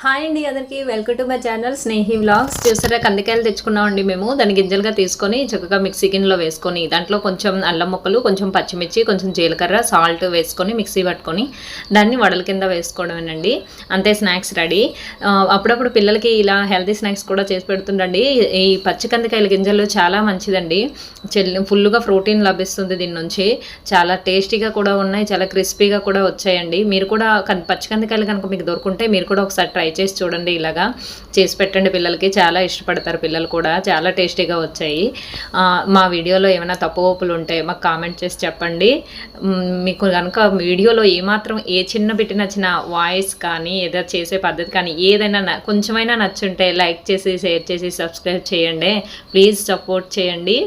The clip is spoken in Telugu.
హాయ్ అండి అందరికీ welcome to my channel Snehi vlogs. చూసారా కందికాయలు తెచ్చుకున్నామండి మేము. దాన్ని గింజలుగా తీసుకొని చక్కగా మిక్సీ గిన్నెలో వేసుకొని దాంట్లో కొంచెం అల్లం ముక్కలు, కొంచెం పచ్చిమిర్చి, కొంచెం జీలకర్ర, సాల్ట్ వేసుకొని మిక్సీ పట్టుకొని దాన్ని వడల కింద వేసుకోవడమేనండి. అంతే, స్నాక్స్ రెడీ. అప్పుడప్పుడు పిల్లలకి ఇలా హెల్తీ స్నాక్స్ కూడా చేసి పెడుతుండండి. ఈ పచ్చి కందికాయల గింజలు చాలా మంచిదండి. ఫుల్గా ప్రోటీన్ లభిస్తుంది దీని నుంచి. చాలా టేస్టీగా కూడా ఉన్నాయి, చాలా క్రిస్పీగా కూడా వచ్చాయండి. మీరు కూడా పచ్చి కందికాయలు కనుక మీకు దొరుకుంటే మీరు కూడా ఒకసారి ట్రై చేసి చూడండి. ఇలాగా చేసి పెట్టండి, పిల్లలకి చాలా ఇష్టపడతారు. పిల్లలు కూడా చాలా టేస్టీగా వచ్చాయి. మా వీడియోలో ఏమైనా తప్పు ఒప్పులు ఉంటే మాకు కామెంట్ చేసి చెప్పండి. మీకు కనుక వీడియోలో ఏమాత్రం ఏ చిన్న బిట్ నచ్చిన వాయిస్ కానీ ఏదో చేసే పద్ధతి కానీ ఏదైనా కొంచెమైనా నచ్చుంటే లైక్ చేసి, షేర్ చేసి, సబ్స్క్రైబ్ చేయండి. ప్లీజ్ సపోర్ట్ చేయండి.